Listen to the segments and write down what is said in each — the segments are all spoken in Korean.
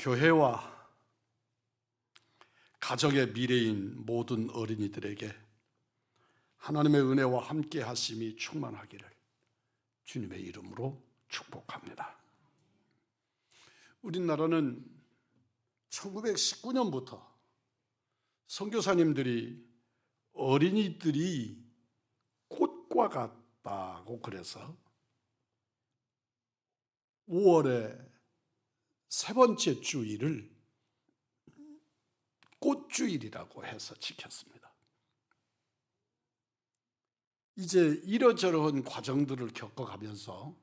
교회와 가정의 미래인 모든 어린이들에게 하나님의 은혜와 함께 하심이 충만하기를 주님의 이름으로 축복합니다. 우리나라는 1919년부터 선교사님들이 어린이들이 꽃과 같다고 그래서 5월의 세 번째 주일을 꽃주일이라고 해서 지켰습니다. 이제 이러저러한 과정들을 겪어가면서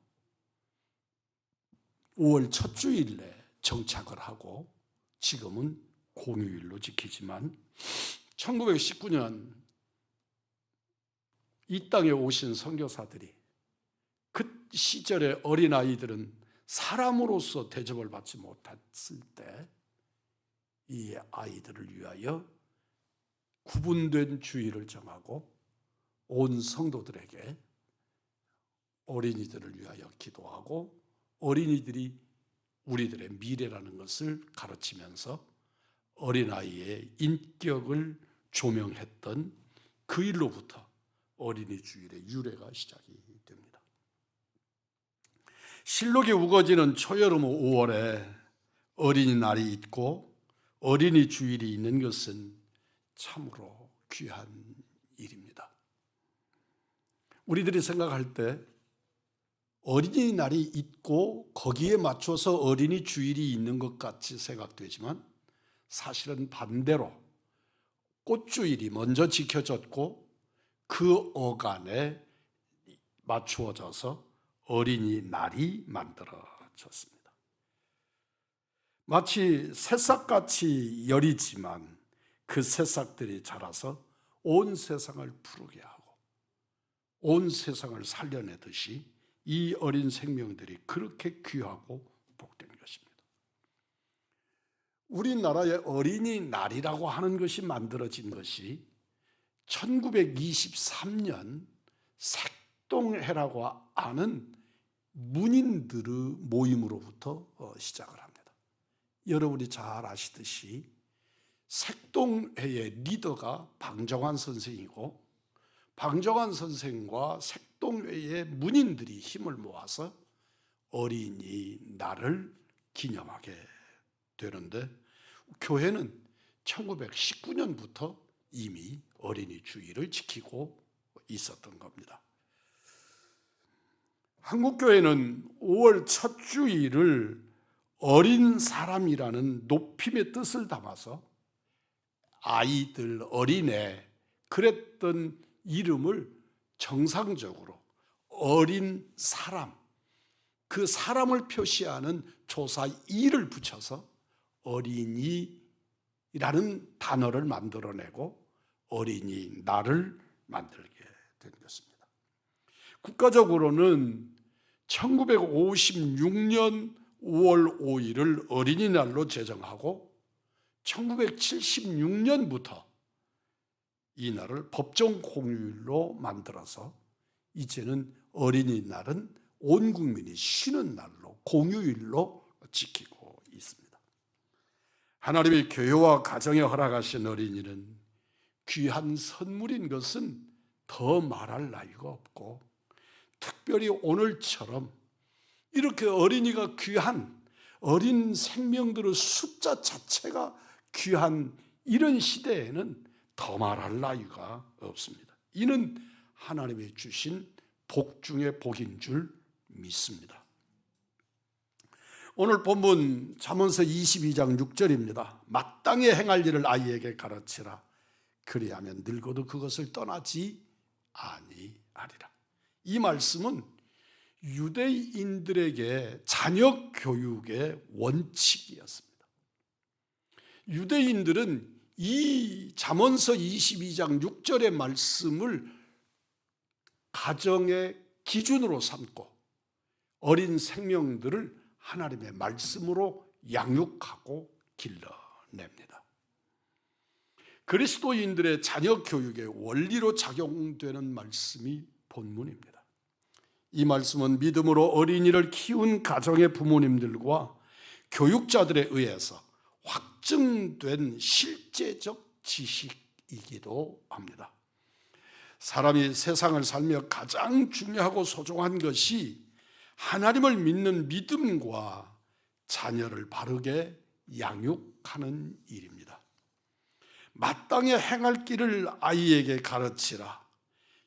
5월 첫 주일에 정착을 하고 지금은 공휴일로 지키지만 1919년 이 땅에 오신 선교사들이 그 시절의 어린아이들은 사람으로서 대접을 받지 못했을 때 이 아이들을 위하여 구분된 주일을 정하고 온 성도들에게 어린이들을 위하여 기도하고 어린이들이 우리들의 미래라는 것을 가르치면서 어린아이의 인격을 조명했던 그 일로부터 어린이 주일의 유래가 시작이 됩니다. 실록이 우거지는 초여름 5월에 어린이날이 있고 어린이 주일이 있는 것은 참으로 귀한 일입니다. 우리들이 생각할 때 어린이날이 있고 거기에 맞춰서 어린이 주일이 있는 것 같이 생각되지만 사실은 반대로 꽃주일이 먼저 지켜졌고 그 어간에 맞추어져서 어린이날이 만들어졌습니다. 마치 새싹같이 여리지만 그 새싹들이 자라서 온 세상을 푸르게 하고 온 세상을 살려내듯이 이 어린 생명들이 그렇게 귀하고 복된 것입니다. 우리나라의 어린이날이라고 하는 것이 만들어진 것이 1923년 색동해라고 하는 문인들의 모임으로부터 시작을 합니다. 여러분이 잘 아시듯이 색동회의 리더가 방정환 선생이고 방정환 선생과 색동회의 문인들이 힘을 모아서 어린이날을 기념하게 되는데 교회는 1919년부터 이미 어린이 주일을 지키고 있었던 겁니다. 한국교회는 5월 첫 주일을 어린 사람이라는 높임의 뜻을 담아서 아이들, 어린애 그랬던 이름을 정상적으로 어린 사람, 그 사람을 표시하는 조사 이를 붙여서 어린이라는 단어를 만들어내고 어린이날을 만들게 된 것입니다. 국가적으로는 1956년 5월 5일을 어린이날로 제정하고 1976년부터 이 날을 법정 공휴일로 만들어서 이제는 어린이날은 온 국민이 쉬는 날로 공휴일로 지키고 있습니다. 하나님이 교회와 가정에 허락하신 어린이는 귀한 선물인 것은 더 말할 나위가 없고 특별히 오늘처럼 이렇게 어린이가 귀한 어린 생명들의 숫자 자체가 귀한 이런 시대에는 더 말할 나위가 없습니다. 이는 하나님이 주신 복 중의 복인 줄 믿습니다. 오늘 본문 잠언서 22장 6절입니다. 마땅히 행할 일을 아이에게 가르치라. 그리하면 늙어도 그것을 떠나지 아니하리라. 이 말씀은 유대인들에게 자녀 교육의 원칙이었습니다. 유대인들은 이 잠언서 22장 6절의 말씀을 가정의 기준으로 삼고 어린 생명들을 하나님의 말씀으로 양육하고 길러냅니다. 그리스도인들의 자녀 교육의 원리로 작용되는 말씀이 본문입니다. 이 말씀은 믿음으로 어린이를 키운 가정의 부모님들과 교육자들에 의해서 확증된 실제적 지식이기도 합니다. 사람이 세상을 살며 가장 중요하고 소중한 것이 하나님을 믿는 믿음과 자녀를 바르게 양육하는 일입니다. 마땅히 행할 길을 아이에게 가르치라.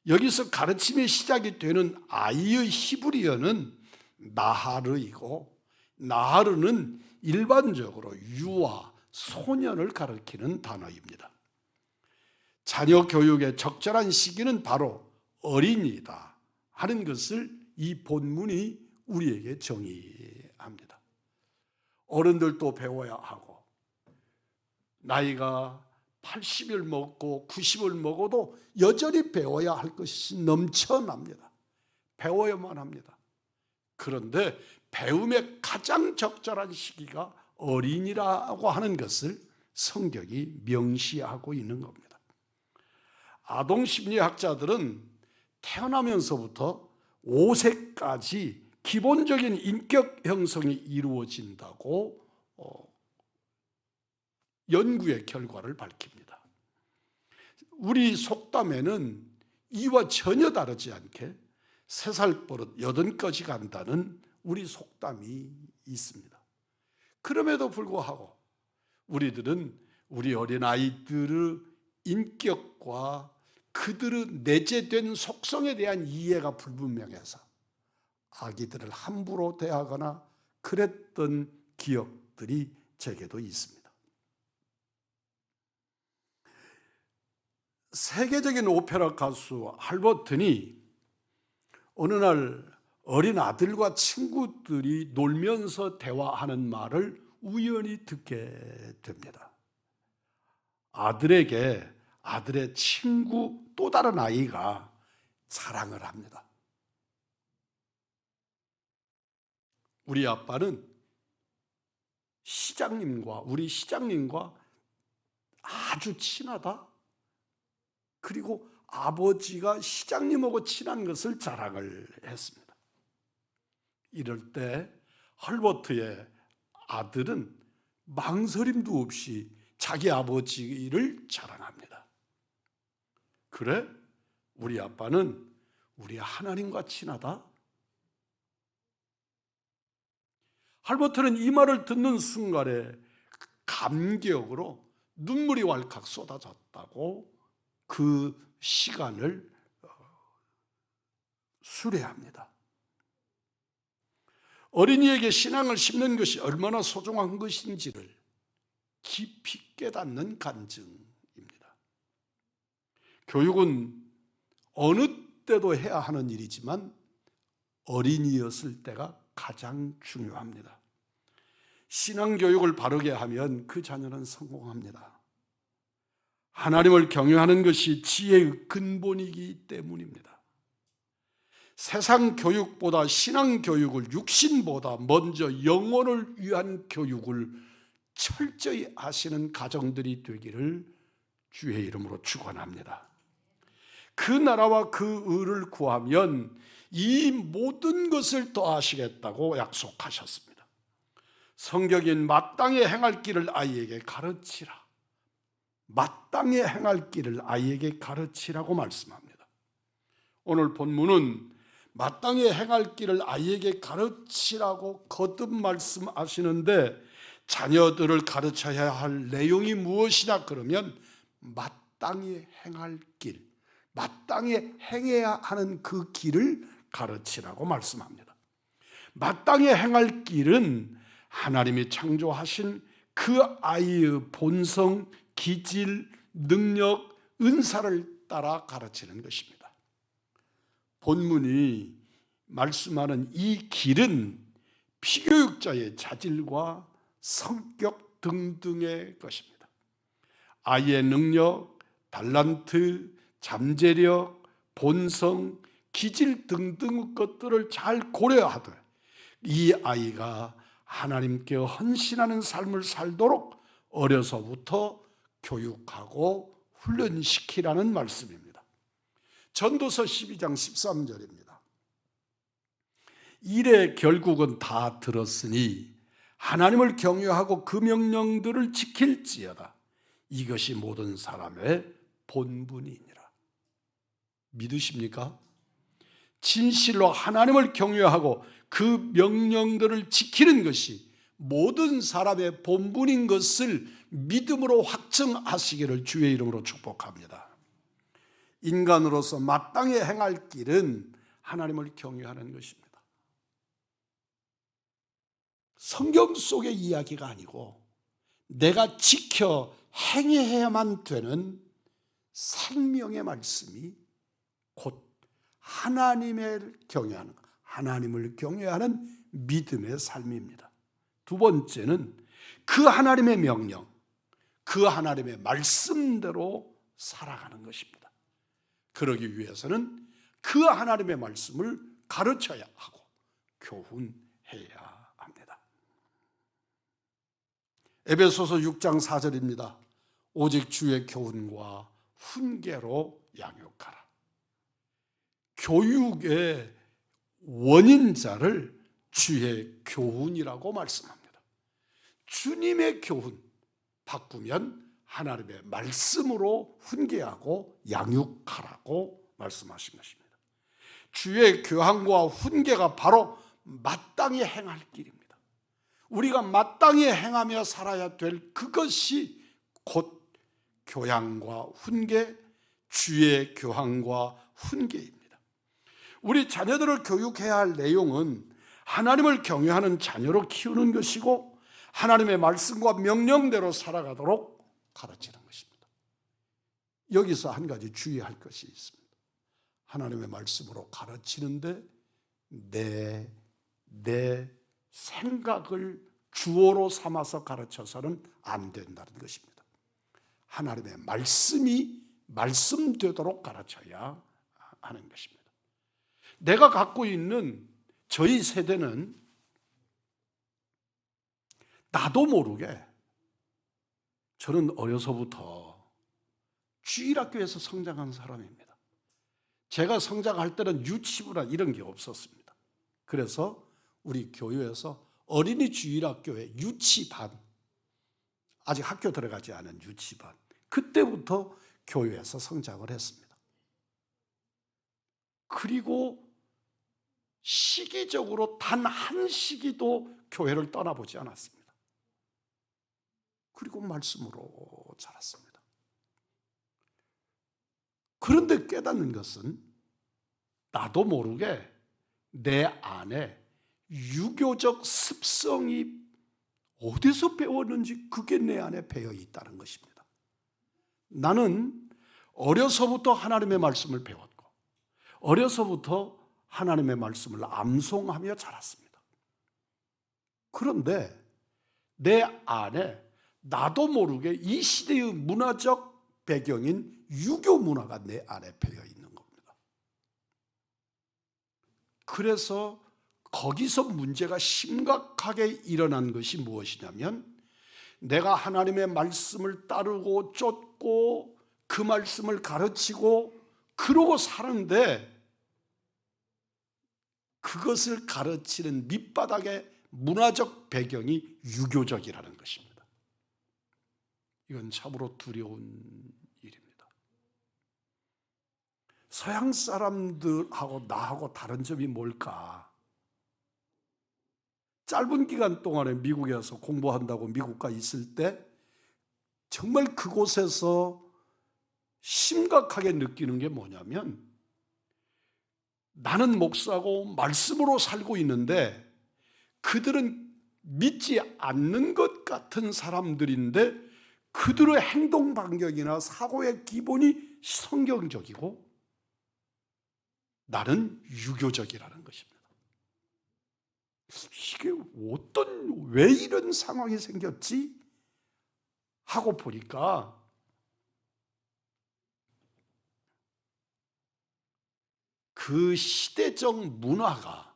여기서 가르침의 시작이 되는 아이의 히브리어는 나하르이고, 나하르는 일반적으로 유아, 소년을 가리키는 단어입니다. 자녀 교육의 적절한 시기는 바로 어린이다 하는 것을 이 본문이 우리에게 정의합니다. 어른들도 배워야 하고, 나이가 80을 먹고 90을 먹어도 여전히 배워야 할 것이 넘쳐납니다. 배워야만 합니다. 그런데 배움의 가장 적절한 시기가 어린이라고 하는 것을 성경이 명시하고 있는 겁니다. 아동 심리학자들은 태어나면서부터 5세까지 기본적인 인격 형성이 이루어진다고 연구의 결과를 밝힙니다. 우리 속담에는 이와 전혀 다르지 않게 3살 버릇 80까지 간다는 우리 속담이 있습니다. 그럼에도 불구하고 우리들은 우리 어린아이들의 인격과 그들의 내재된 속성에 대한 이해가 불분명해서 아기들을 함부로 대하거나 그랬던 기억들이 제게도 있습니다. 세계적인 오페라 가수 할버튼이 어느 날 어린 아들과 친구들이 놀면서 대화하는 말을 우연히 듣게 됩니다. 아들에게 아들의 친구 또 다른 아이가 자랑을 합니다. 우리 아빠는 우리 시장님과 아주 친하다. 그리고 아버지가 시장님하고 친한 것을 자랑을 했습니다. 이럴 때 할버트의 아들은 망설임도 없이 자기 아버지를 자랑합니다. 그래? 우리 아빠는 우리 하나님과 친하다? 할버트는 이 말을 듣는 순간에 감격으로 눈물이 왈칵 쏟아졌다고 그 시간을 수레합니다. 어린이에게 신앙을 심는 것이 얼마나 소중한 것인지를 깊이 깨닫는 간증입니다. 교육은 어느 때도 해야 하는 일이지만 어린이였을 때가 가장 중요합니다. 신앙교육을 바르게 하면 그 자녀는 성공합니다. 하나님을 경외하는 것이 지혜의 근본이기 때문입니다. 세상 교육보다 신앙 교육을, 육신보다 먼저 영혼을 위한 교육을 철저히 하시는 가정들이 되기를 주의 이름으로 축원합니다. 그 나라와 그 의를 구하면 이 모든 것을 더하시겠다고 약속하셨습니다. 성경인 마땅히 행할 길을 아이에게 가르치라. 마땅히 행할 길을 아이에게 가르치라고 말씀합니다. 오늘 본문은 마땅히 행할 길을 아이에게 가르치라고 거듭 말씀하시는데 자녀들을 가르쳐야 할 내용이 무엇이냐 그러면 마땅히 행할 길, 마땅히 행해야 하는 그 길을 가르치라고 말씀합니다. 마땅히 행할 길은 하나님이 창조하신 그 아이의 본성, 기질, 능력, 은사를 따라 가르치는 것입니다. 본문이 말씀하는 이 길은 피교육자의 자질과 성격 등등의 것입니다. 아이의 능력, 달란트, 잠재력, 본성, 기질 등등의 것들을 잘 고려하되 이 아이가 하나님께 헌신하는 삶을 살도록 어려서부터 교육하고 훈련시키라는 말씀입니다. 전도서 12장 13절입니다. 일의 결국은 다 들었으니 하나님을 경외하고 그 명령들을 지킬지어다. 이것이 모든 사람의 본분이니라. 믿으십니까? 진실로 하나님을 경외하고 그 명령들을 지키는 것이 모든 사람의 본분인 것을 믿음으로 확증하시기를 주의 이름으로 축복합니다. 인간으로서 마땅히 행할 길은 하나님을 경외하는 것입니다. 성경 속의 이야기가 아니고 내가 지켜 행해야만 되는 생명의 말씀이 곧 하나님을 경외하는, 하나님을 경외하는 믿음의 삶입니다. 두 번째는 그 하나님의 명령, 그 하나님의 말씀대로 살아가는 것입니다. 그러기 위해서는 그 하나님의 말씀을 가르쳐야 하고 교훈해야 합니다. 에베소서 6장 4절입니다. 오직 주의 교훈과 훈계로 양육하라. 교육의 원인자를 주의 교훈이라고 말씀합니다. 주님의 교훈 바꾸면 하나님의 말씀으로 훈계하고 양육하라고 말씀하신 것입니다. 주의 교훈과 훈계가 바로 마땅히 행할 길입니다. 우리가 마땅히 행하며 살아야 될 그것이 곧 교양과 훈계, 주의 교훈과 훈계입니다. 우리 자녀들을 교육해야 할 내용은 하나님을 경외하는 자녀로 키우는 것이고 하나님의 말씀과 명령대로 살아가도록 가르치는 것입니다. 여기서 한 가지 주의할 것이 있습니다. 하나님의 말씀으로 가르치는데 내 생각을 주어로 삼아서 가르쳐서는 안 된다는 것입니다. 하나님의 말씀이 말씀되도록 가르쳐야 하는 것입니다. 내가 갖고 있는 저희 세대는 나도 모르게 저는 어려서부터 주일학교에서 성장한 사람입니다. 제가 성장할 때는 유치부나 이런 게 없었습니다. 그래서 우리 교회에서 어린이 주일학교의 유치반, 아직 학교 들어가지 않은 유치반, 그때부터 교회에서 성장을 했습니다. 그리고 시기적으로 단 한 시기도 교회를 떠나보지 않았습니다. 그리고 말씀으로 자랐습니다. 그런데 깨닫는 것은 나도 모르게 내 안에 유교적 습성이 어디서 배웠는지 그게 내 안에 배어 있다는 것입니다. 나는 어려서부터 하나님의 말씀을 배웠고 어려서부터 하나님의 말씀을 암송하며 자랐습니다. 그런데 내 안에 나도 모르게 이 시대의 문화적 배경인 유교 문화가 내 안에 배어 있는 겁니다. 그래서 거기서 문제가 심각하게 일어난 것이 무엇이냐면 내가 하나님의 말씀을 따르고 쫓고 그 말씀을 가르치고 그러고 사는데 그것을 가르치는 밑바닥의 문화적 배경이 유교적이라는 것입니다. 이건 참으로 두려운 일입니다. 서양 사람들하고 나하고 다른 점이 뭘까? 짧은 기간 동안에 미국에서 공부한다고 미국가 있을 때 정말 그곳에서 심각하게 느끼는 게 뭐냐면 나는 목사고 말씀으로 살고 있는데 그들은 믿지 않는 것 같은 사람들인데 그들의 행동 반경이나 사고의 기본이 성경적이고 나는 유교적이라는 것입니다. 이게 왜 이런 상황이 생겼지? 하고 보니까 그 시대적 문화가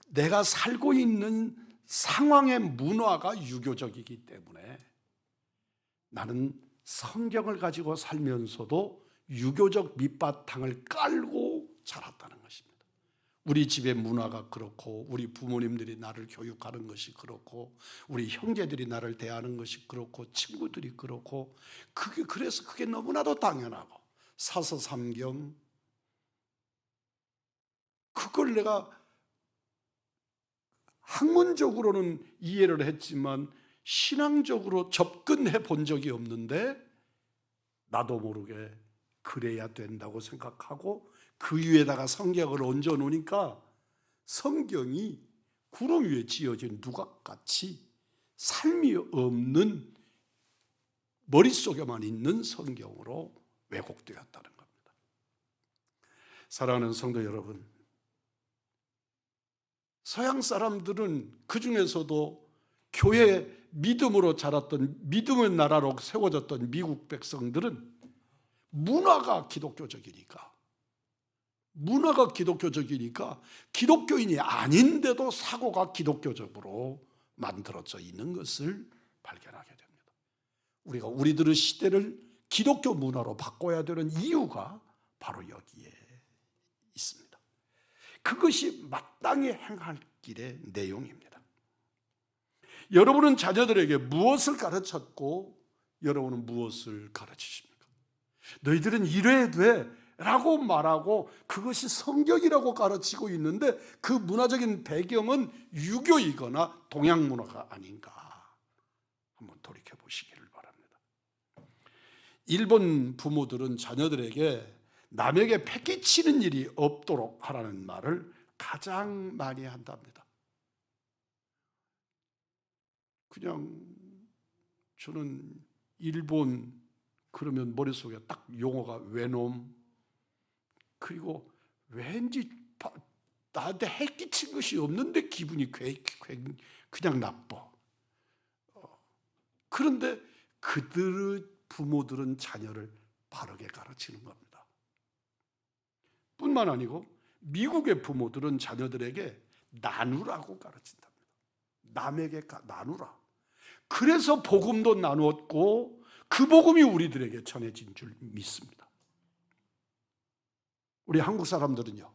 내가 살고 있는 상황의 문화가 유교적이기 때문에 나는 성경을 가지고 살면서도 유교적 밑바탕을 깔고 자랐다는 것입니다. 우리 집의 문화가 그렇고, 우리 부모님들이 나를 교육하는 것이 그렇고, 우리 형제들이 나를 대하는 것이 그렇고, 친구들이 그렇고, 그래서 그게 너무나도 당연하고, 사서삼경 그걸 내가 학문적으로는 이해를 했지만 신앙적으로 접근해 본 적이 없는데, 나도 모르게 그래야 된다고 생각하고 그 위에다가 성경을 얹어 놓으니까 성경이 구름 위에 지어진 누각같이 삶이 없는, 머릿속에만 있는 성경으로 왜곡되었다는 겁니다. 사랑하는 성도 여러분, 서양 사람들은 그 중에서도 교회 믿음으로 자랐던, 믿음의 나라로 세워졌던 미국 백성들은 문화가 기독교적이니까 기독교인이 아닌데도 사고가 기독교적으로 만들어져 있는 것을 발견하게 됩니다. 우리가 우리들의 시대를 기독교 문화로 바꿔야 되는 이유가 바로 여기에 있습니다. 그것이 마땅히 행할 길의 내용입니다. 여러분은 자녀들에게 무엇을 가르쳤고 여러분은 무엇을 가르치십니까? 너희들은 이래야 돼 라고 말하고 그것이 성경이라고 가르치고 있는데 그 문화적인 배경은 유교이거나 동양 문화가 아닌가 한번 돌이켜 보시기를 바랍니다. 일본 부모들은 자녀들에게 남에게 패기치는 일이 없도록 하라는 말을 가장 많이 한답니다. 그냥 저는 일본 그러면 머릿속에 딱 용어가 외놈, 그리고 왠지 나한테 해끼친 것이 없는데 기분이 그냥 나빠. 그런데 그들의 부모들은 자녀를 바르게 가르치는 겁니다. 뿐만 아니고 미국의 부모들은 자녀들에게 나누라고 가르친답니다. 남에게 나누라. 그래서 복음도 나누었고 그 복음이 우리들에게 전해진 줄 믿습니다. 우리 한국 사람들은요,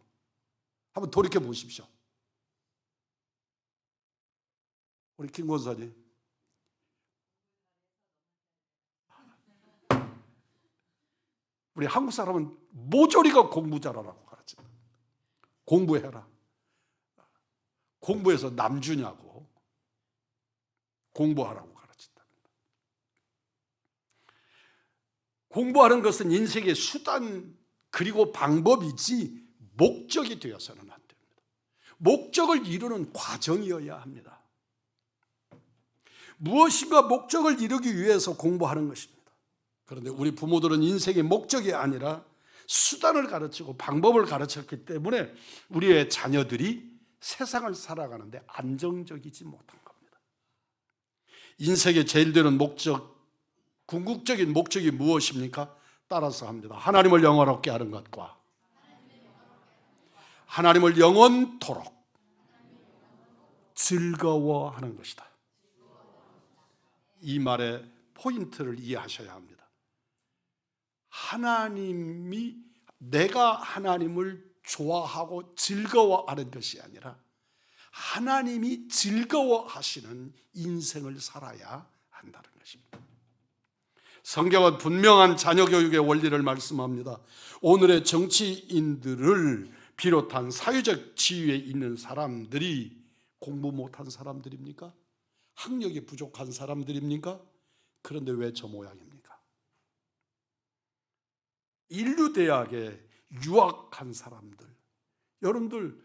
한번 돌이켜 보십시오. 우리 김 권사님, 우리 한국 사람은 모조리가 공부 잘하라고 가르칩니다. 공부해라. 공부해서 남 주냐고 공부하라고 가르친답니다. 공부하는 것은 인생의 수단 그리고 방법이지 목적이 되어서는 안 됩니다. 목적을 이루는 과정이어야 합니다. 무엇인가 목적을 이루기 위해서 공부하는 것입니다. 그런데 우리 부모들은 인생의 목적이 아니라 수단을 가르치고 방법을 가르쳤기 때문에 우리의 자녀들이 세상을 살아가는데 안정적이지 못한 겁니다. 인생의 제일 되는 목적, 궁극적인 목적이 무엇입니까? 따라서 합니다. 하나님을 영원롭게 하는 것과 하나님을 영원토록 즐거워하는 것이다. 이 말의 포인트를 이해하셔야 합니다. 하나님이, 내가 하나님을 좋아하고 즐거워하는 것이 아니라 하나님이 즐거워하시는 인생을 살아야 한다는 것입니다. 성경은 분명한 자녀 교육의 원리를 말씀합니다. 오늘의 정치인들을 비롯한 사회적 지위에 있는 사람들이 공부 못한 사람들입니까? 학력이 부족한 사람들입니까? 그런데 왜 저 모양입니까? 인류대학에 유학한 사람들, 여러분들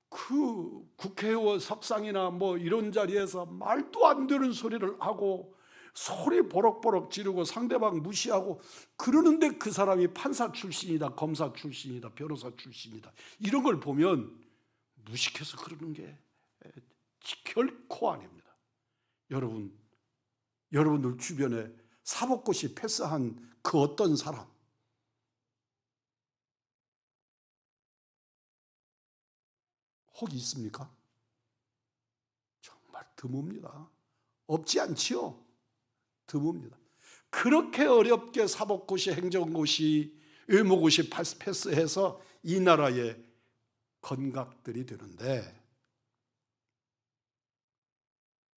그 국회의원 석상이나 뭐 이런 자리에서 말도 안 되는 소리를 하고 소리 버럭버럭 지르고 상대방 무시하고 그러는데 그 사람이 판사 출신이다, 검사 출신이다, 변호사 출신이다, 이런 걸 보면 무식해서 그러는 게 결코 아닙니다. 여러분들 주변에 사법고시 패스한 그 어떤 사람, 혹 있습니까? 정말 드뭅니다. 없지 않지요? 드뭅니다. 그렇게 어렵게 사법고시, 행정고시, 의무고시 패스해서 이 나라에 건각들이 되는데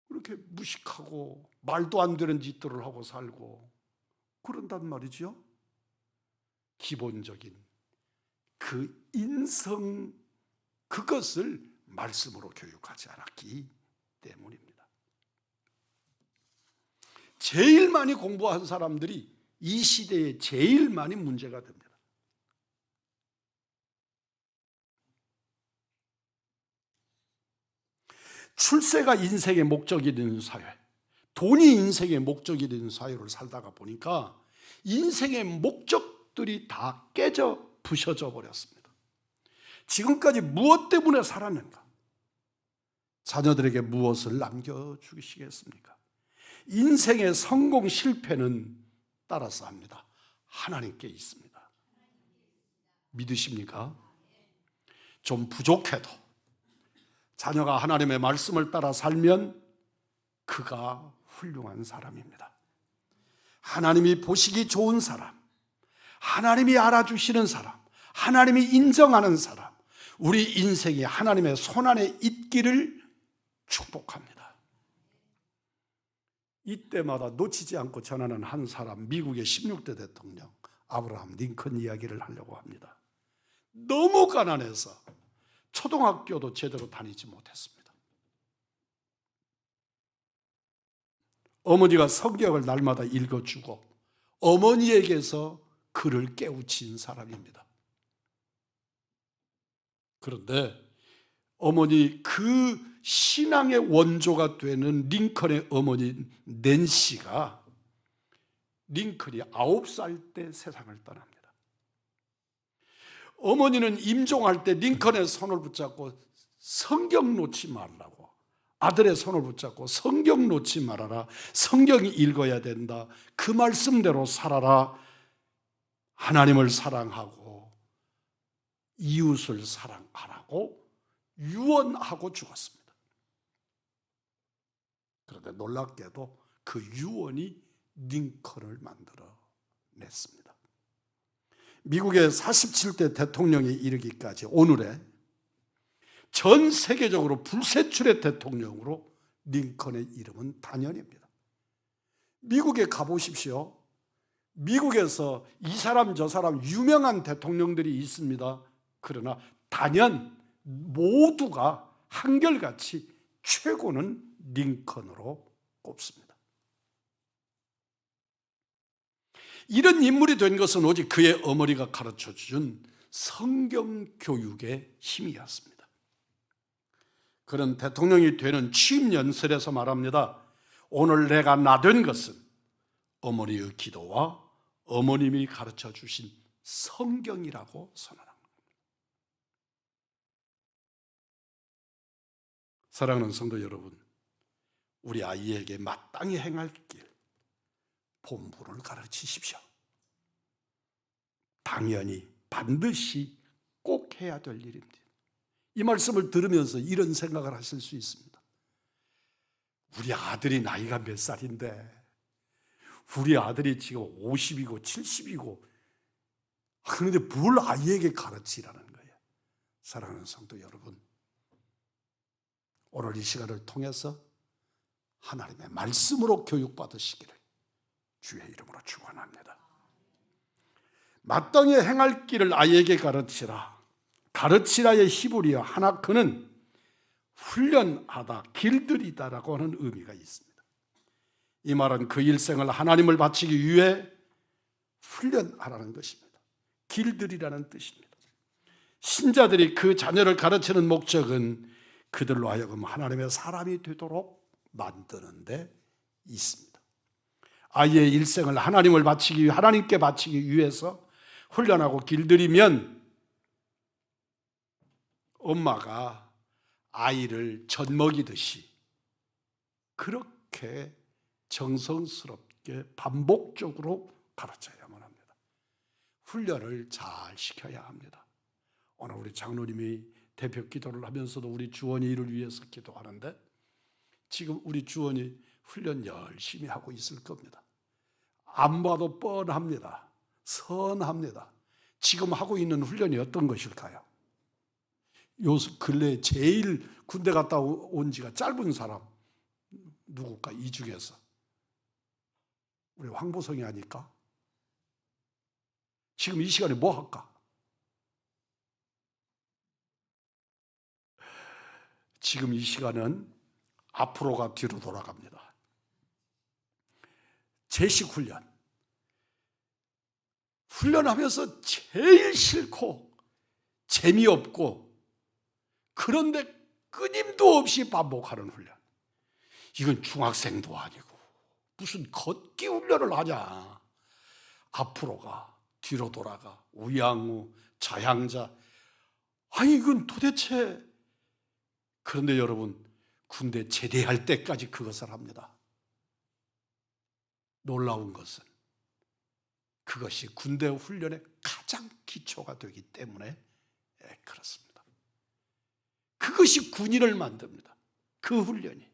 그렇게 무식하고 말도 안 되는 짓들을 하고 살고 그런단 말이죠. 기본적인 그 인성, 그것을 말씀으로 교육하지 않았기 때문입니다. 제일 많이 공부한 사람들이 이 시대에 제일 많이 문제가 됩니다. 출세가 인생의 목적이 되는 사회, 돈이 인생의 목적이 되는 사회를 살다가 보니까 인생의 목적들이 다 깨져 부셔져 버렸습니다. 지금까지 무엇 때문에 살았는가? 자녀들에게 무엇을 남겨주시겠습니까? 인생의 성공 실패는 따라서 합니다. 하나님께 있습니다. 믿으십니까? 좀 부족해도 자녀가 하나님의 말씀을 따라 살면 그가 훌륭한 사람입니다. 하나님이 보시기 좋은 사람, 하나님이 알아주시는 사람, 하나님이 인정하는 사람, 우리 인생이 하나님의 손안에 있기를 축복합니다. 이때마다 놓치지 않고 전하는 한 사람, 미국의 16대 대통령 아브라함 링컨 이야기를 하려고 합니다. 너무 가난해서 초등학교도 제대로 다니지 못했습니다. 어머니가 성경을 날마다 읽어주고 어머니에게서 그를 깨우친 사람입니다. 그런데 어머니, 그 신앙의 원조가 되는 링컨의 어머니 낸시가 링컨이 9살 때 세상을 떠납니다. 어머니는 임종할 때 링컨의 손을 붙잡고 성경 놓지 말라고, 아들의 손을 붙잡고 성경 놓지 말아라, 성경이 읽어야 된다, 그 말씀대로 살아라, 하나님을 사랑하고 이웃을 사랑하라고 유언하고 죽었습니다. 그런데 놀랍게도 그 유언이 링컨을 만들어 냈습니다. 미국의 47대 대통령이 이르기까지 오늘의 전 세계적으로 불세출의 대통령으로 링컨의 이름은 단연입니다. 미국에 가보십시오. 미국에서 이 사람 저 사람 유명한 대통령들이 있습니다. 그러나 단연 모두가 한결같이 최고는 링컨으로 꼽습니다. 이런 인물이 된 것은 오직 그의 어머니가 가르쳐준 성경 교육의 힘이었습니다. 그런 대통령이 되는 취임 연설에서 말합니다. 오늘 내가 나된 것은 어머니의 기도와 어머님이 가르쳐 주신 성경이라고 선언합니다. 사랑하는 성도 여러분, 우리 아이에게 마땅히 행할 길, 본분을 가르치십시오. 당연히 반드시 꼭 해야 될 일입니다. 이 말씀을 들으면서 이런 생각을 하실 수 있습니다. 우리 아들이 나이가 몇 살인데, 우리 아들이 지금 50이고 70이고, 그런데 뭘 아이에게 가르치라는 거예요. 사랑하는 성도 여러분, 오늘 이 시간을 통해서 하나님의 말씀으로 교육받으시기를 주의 이름으로 축원합니다. 마땅히 행할 길을 아이에게 가르치라. 가르치라의 히브리어 하나크는 훈련하다, 길들이다라고 하는 의미가 있습니다. 이 말은 그 일생을 하나님을 바치기 위해 훈련하라는 것입니다. 길들이라는 뜻입니다. 신자들이 그 자녀를 가르치는 목적은 그들로 하여금 하나님의 사람이 되도록 만드는 데 있습니다. 아이의 일생을 하나님을 바치기, 하나님께 바치기 위해서 훈련하고 길들이면 엄마가 아이를 젖먹이듯이 그렇게 정성스럽게 반복적으로 가르쳐야만 합니다. 훈련을 잘 시켜야 합니다. 오늘 우리 장로님이 대표 기도를 하면서도 우리 주원이 이를 위해서 기도하는데, 지금 우리 주원이 훈련 열심히 하고 있을 겁니다. 안 봐도 뻔합니다. 선합니다. 지금 하고 있는 훈련이 어떤 것일까요? 요 근래에 제일 군대 갔다 온 지가 짧은 사람 누굴까? 이 중에서 우리 황보성이 아닐까? 지금 이 시간에 뭐 할까? 지금 이 시간은 앞으로가 뒤로 돌아갑니다. 제식 훈련. 훈련하면서 제일 싫고 재미없고 그런데 끊임도 없이 반복하는 훈련. 이건 중학생도 아니고 무슨 걷기 훈련을 하냐. 앞으로가 뒤로 돌아가 우양우 자양자. 아니 이건 도대체. 그런데 여러분 군대 제대할 때까지 그것을 합니다. 놀라운 것은 그것이 군대 훈련의 가장 기초가 되기 때문에 그렇습니다. 그것이 군인을 만듭니다. 그 훈련이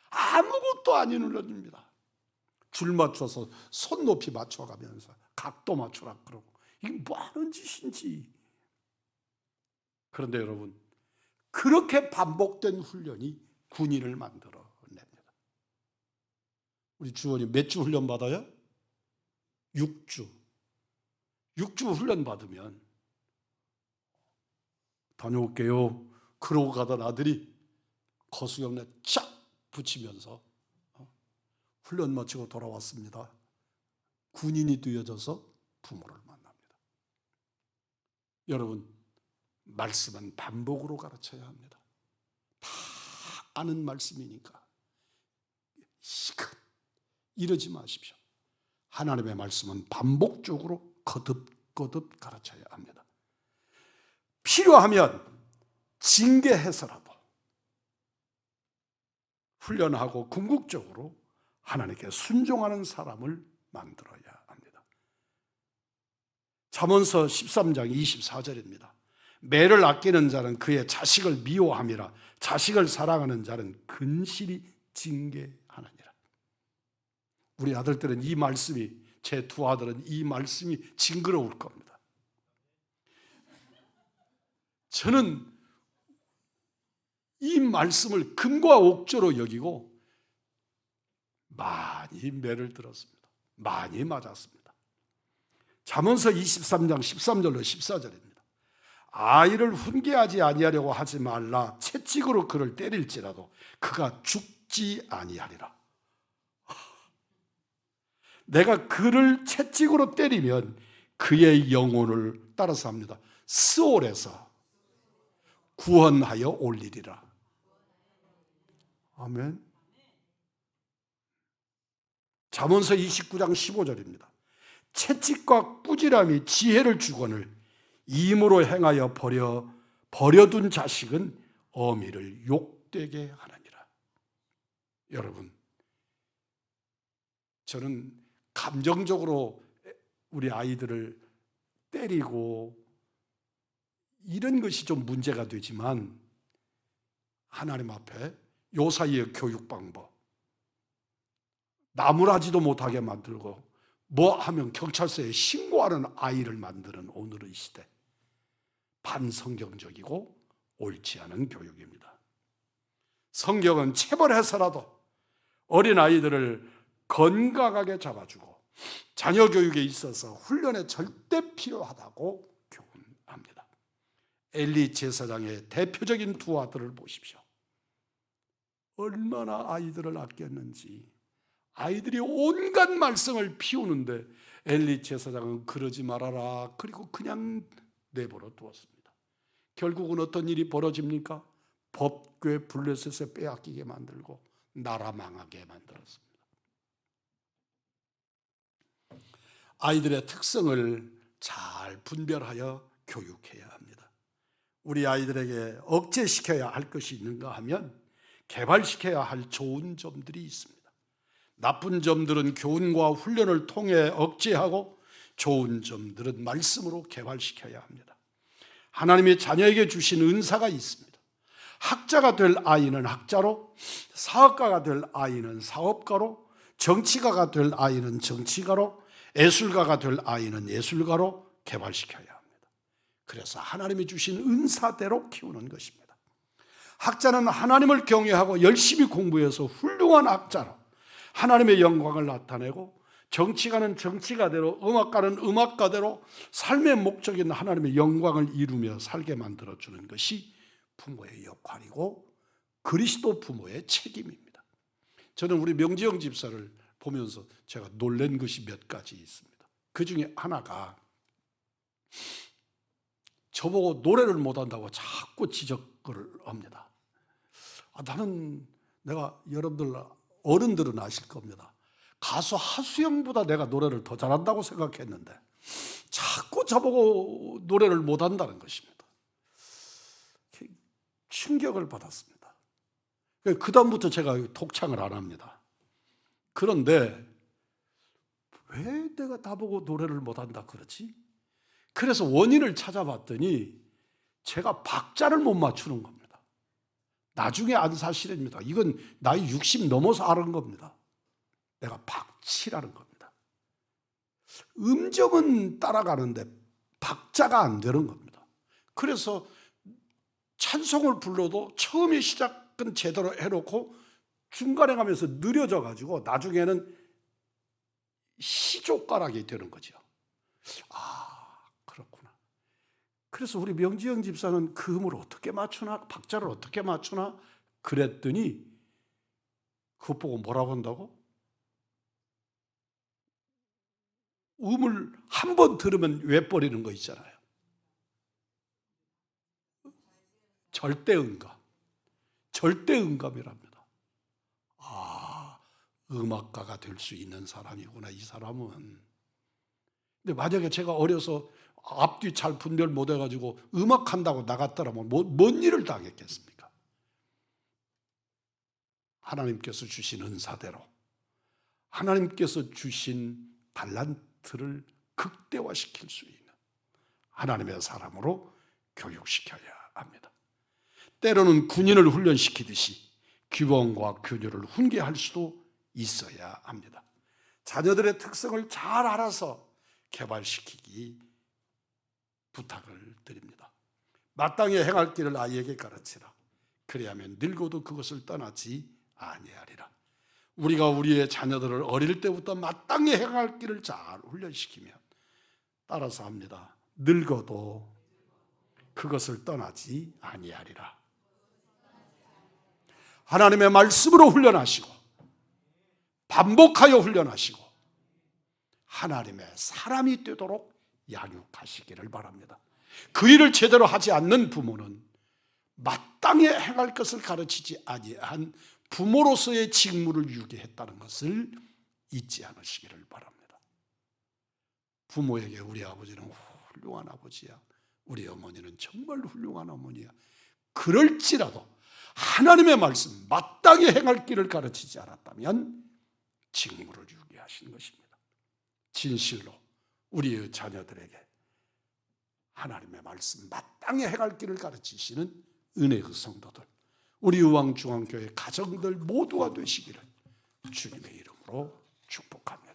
아무것도 아닌 훈련입니다. 줄 맞춰서 손 높이 맞춰가면서 각도 맞추라 그러고 이게 뭐 하는 짓인지. 그런데 여러분 그렇게 반복된 훈련이 군인을 만들어냅니다. 우리 주원이 몇 주 훈련 받아요? 6주. 6주 훈련 받으면 다녀올게요. 그러고 가던 아들이 거수경례 쫙 붙이면서 훈련 마치고 돌아왔습니다. 군인이 되어져서 부모를 만납니다. 여러분 말씀은 반복으로 가르쳐야 합니다. 다 아는 말씀이니까 이러지 마십시오. 하나님의 말씀은 반복적으로 거듭거듭 가르쳐야 합니다. 필요하면 징계해서라도 훈련하고 궁극적으로 하나님께 순종하는 사람을 만들어야 합니다. 잠언서 13장 24절입니다. 매를 아끼는 자는 그의 자식을 미워함이라. 자식을 사랑하는 자는 근실히 징계하느니라. 우리 아들들은 이 말씀이, 제 두 아들은 이 말씀이 징그러울 겁니다. 저는 이 말씀을 금과 옥조로 여기고 많이 매를 들었습니다. 많이 맞았습니다. 잠언서 23장 13절로 14절입니다. 아이를 훈계하지 아니하려고 하지 말라. 채찍으로 그를 때릴지라도 그가 죽지 아니하리라. 내가 그를 채찍으로 때리면 그의 영혼을 따라서 합니다. 스올에서 구원하여 올리리라. 아멘. 잠언서 29장 15절입니다. 채찍과 꾸지람이 지혜를 주거늘 임으로 행하여 버려둔 자식은 어미를 욕되게 하느니라. 여러분, 저는 감정적으로 우리 아이들을 때리고 이런 것이 좀 문제가 되지만 하나님 앞에 요 사이의 교육 방법, 나무라지도 못하게 만들고 뭐 하면 경찰서에 신고하는 아이를 만드는 오늘의 시대, 반성경적이고 옳지 않은 교육입니다. 성경은 체벌해서라도 어린아이들을 건강하게 잡아주고 자녀 교육에 있어서 훈련에 절대 필요하다고 교훈합니다. 엘리 제사장의 대표적인 두 아들을 보십시오. 얼마나 아이들을 아꼈는지. 아이들이 온갖 말썽을 피우는데 엘리 제사장은 그러지 말아라. 그리고 그냥 내버려 두었습니다. 결국은 어떤 일이 벌어집니까? 법궤 블레셋에 빼앗기게 만들고 나라 망하게 만들었습니다. 아이들의 특성을 잘 분별하여 교육해야 합니다. 우리 아이들에게 억제시켜야 할 것이 있는가 하면 개발시켜야 할 좋은 점들이 있습니다. 나쁜 점들은 교훈과 훈련을 통해 억제하고 좋은 점들은 말씀으로 개발시켜야 합니다. 하나님이 자녀에게 주신 은사가 있습니다. 학자가 될 아이는 학자로, 사업가가 될 아이는 사업가로, 정치가가 될 아이는 정치가로, 예술가가 될 아이는 예술가로 개발시켜야 합니다. 그래서 하나님이 주신 은사대로 키우는 것입니다. 학자는 하나님을 경외하고 열심히 공부해서 훌륭한 학자로 하나님의 영광을 나타내고, 정치가는 정치가대로, 음악가는 음악가대로 삶의 목적인 하나님의 영광을 이루며 살게 만들어주는 것이 부모의 역할이고 그리스도 부모의 책임입니다. 저는 우리 명지영 집사를 보면서 제가 놀란 것이 몇 가지 있습니다. 그 중에 하나가 저보고 노래를 못한다고 자꾸 지적을 합니다. 나는, 내가, 여러분들 어른들은 아실 겁니다. 가수 하수영보다 내가 노래를 더 잘한다고 생각했는데 자꾸 저보고 노래를 못한다는 것입니다. 충격을 받았습니다. 그 다음부터 제가 독창을 안 합니다. 그런데 왜 내가 나보고 노래를 못한다 그러지? 그래서 원인을 찾아봤더니 제가 박자를 못 맞추는 겁니다. 나중에 안 사실입니다. 이건 나이 60 넘어서 아는 겁니다. 내가 박치라는 겁니다. 음정은 따라가는데 박자가 안 되는 겁니다. 그래서 찬송을 불러도 처음에 시작은 제대로 해놓고 중간에 가면서 느려져 가지고 나중에는 시조가락이 되는 거죠. 그렇구나. 그래서 우리 명지영 집사는 그 음을 어떻게 맞추나, 박자를 어떻게 맞추나 그랬더니 그것 보고 뭐라고 한다고? 음을 한 번 들으면 외버리는 거 있잖아요. 절대음감. 절대음감이랍니다. 음악가가 될 수 있는 사람이구나, 이 사람은. 근데 만약에 제가 어려서 앞뒤 잘 분별 못 해가지고 음악한다고 나갔더라면 뭔 일을 당했겠습니까? 하나님께서 주신 은사대로 하나님께서 주신 달란트를 극대화시킬 수 있는 하나님의 사람으로 교육시켜야 합니다. 때로는 군인을 훈련시키듯이 규범과 규율을 훈계할 수도 있어야 합니다. 자녀들의 특성을 잘 알아서 개발시키기 부탁을 드립니다. 마땅히 행할 길을 아이에게 가르치라. 그리하면 늙어도 그것을 떠나지 아니하리라. 우리가 우리의 자녀들을 어릴 때부터 마땅히 행할 길을 잘 훈련시키면, 따라서 합니다, 늙어도 그것을 떠나지 아니하리라. 하나님의 말씀으로 훈련하시고 반복하여 훈련하시고 하나님의 사람이 되도록 양육하시기를 바랍니다. 그 일을 제대로 하지 않는 부모는 마땅히 행할 것을 가르치지 아니한 부모로서의 직무를 유기했다는 것을 잊지 않으시기를 바랍니다. 부모에게 우리 아버지는 훌륭한 아버지야, 우리 어머니는 정말 훌륭한 어머니야, 그럴지라도 하나님의 말씀 마땅히 행할 길을 가르치지 않았다면 직무를 유기하신 것입니다. 진실로 우리의 자녀들에게 하나님의 말씀 마땅히 행할 길을 가르치시는 은혜의 성도들, 우리 의왕중앙교회 가정들 모두가 되시기를 주님의 이름으로 축복합니다.